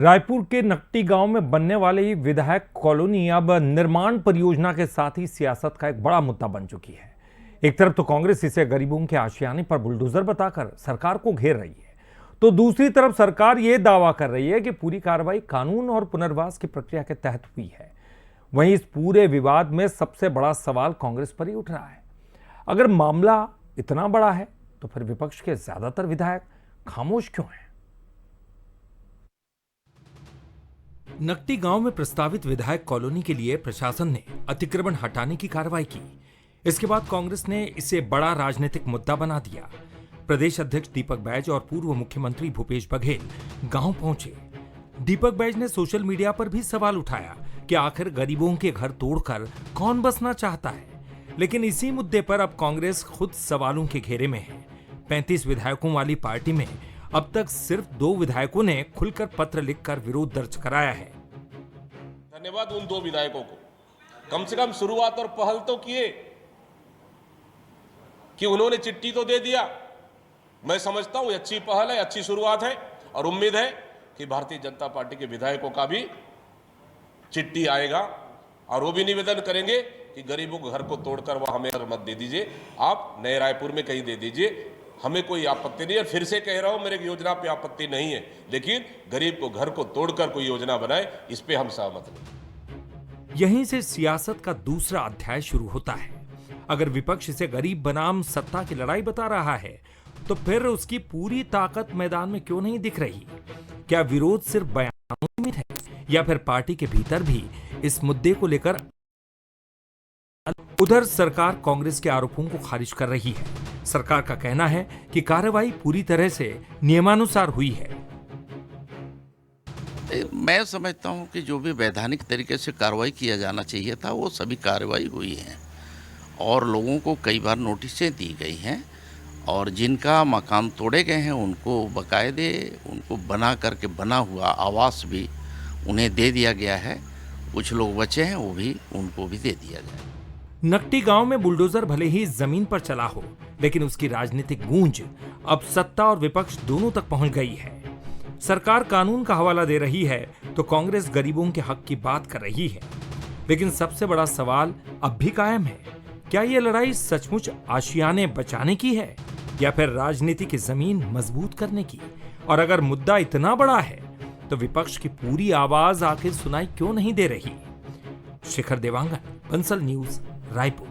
रायपुर के नकटी गांव में बनने वाली विधायक कॉलोनी अब निर्माण परियोजना के साथ ही सियासत का एक बड़ा मुद्दा बन चुकी है। एक तरफ तो कांग्रेस इसे गरीबों के आशियाने पर बुलडोजर बताकर सरकार को घेर रही है, तो दूसरी तरफ सरकार यह दावा कर रही है कि पूरी कार्रवाई कानून और पुनर्वास की प्रक्रिया के तहत हुई है। वहीं इस पूरे विवाद में सबसे बड़ा सवाल कांग्रेस पर ही उठ रहा है। अगर मामला इतना बड़ा है तो फिर विपक्ष के ज्यादातर विधायक खामोश क्यों हैं? नकटी गांव में प्रस्तावित विधायक कॉलोनी के लिए प्रशासन ने अतिक्रमण हटाने की कार्रवाई की। इसके बाद कांग्रेस ने इसे बड़ा राजनीतिक मुद्दा बना दिया। प्रदेश अध्यक्ष दीपक बैज और पूर्व मुख्यमंत्री भूपेश बघेल गांव पहुंचे। दीपक बैज ने सोशल मीडिया पर भी सवाल उठाया कि आखिर गरीबों के घर तोड़कर कौन बसना चाहता है। लेकिन इसी मुद्दे पर अब कांग्रेस खुद सवालों के घेरे में है। 35 विधायकों वाली पार्टी में अब तक सिर्फ 2 विधायकों ने खुलकर पत्र लिखकर विरोध दर्ज कराया है। धन्यवाद उन 2 विधायकों को, कम से कम शुरुआत और पहल तो किए कि उन्होंने चिट्ठी तो दे दिया। मैं समझता हूं अच्छी पहल है, अच्छी शुरुआत है और उम्मीद है कि भारतीय जनता पार्टी के विधायकों का भी चिट्ठी आएगा और वो भी निवेदन करेंगे कि गरीबों के घर को तोड़कर वह हमें मत दे दीजिए, आप नए रायपुर में कहीं दे दीजिए, हमें कोई आपत्ति नहीं है। फिर से कह रहा हूं, मेरे योजना पे आपत्ति नहीं है, लेकिन गरीब को घर को तोड़कर कोई योजना बनाए, इस पे हम सहमत नहीं। यहीं से सियासत का दूसरा अध्याय शुरू होता है। अगर विपक्ष इसे गरीब बनाम सत्ता की लड़ाई बता रहा है, तो फिर उसकी पूरी ताकत मैदान में क्यों नहीं दिख रही? क्या विरोध सिर्फ बयानों में है या फिर पार्टी के भीतर भी इस मुद्दे को लेकर? उधर सरकार कांग्रेस के आरोपों को खारिज कर रही है। सरकार का कहना है कि कार्रवाई पूरी तरह से नियमानुसार हुई है। मैं समझता हूं कि जो भी वैधानिक तरीके से कार्रवाई किया जाना चाहिए था वो सभी कार्रवाई हुई है और लोगों को कई बार नोटिसें दी गई हैं और जिनका मकान तोड़े गए हैं उनको बाकायदे उनको बना करके बना हुआ आवास भी उन्हें दे दिया गया है। कुछ लोग बचे हैं वो भी उनको भी दे दिया जाए। नकटी गांव में बुलडोजर भले ही जमीन पर चला हो, लेकिन उसकी राजनीतिक गूंज अब सत्ता और विपक्ष दोनों तक पहुंच गई है। सरकार कानून का हवाला दे रही है तो कांग्रेस गरीबों के हक की बात कर रही है। लेकिन सबसे बड़ा सवाल अब भी कायम है, क्या यह लड़ाई सचमुच आशियाने बचाने की है या फिर राजनीति की जमीन मजबूत करने की? और अगर मुद्दा इतना बड़ा है तो विपक्ष की पूरी आवाज आखिर सुनाई क्यों नहीं दे रही? शिखर देवांगन, बंसल न्यूज, रायपुर।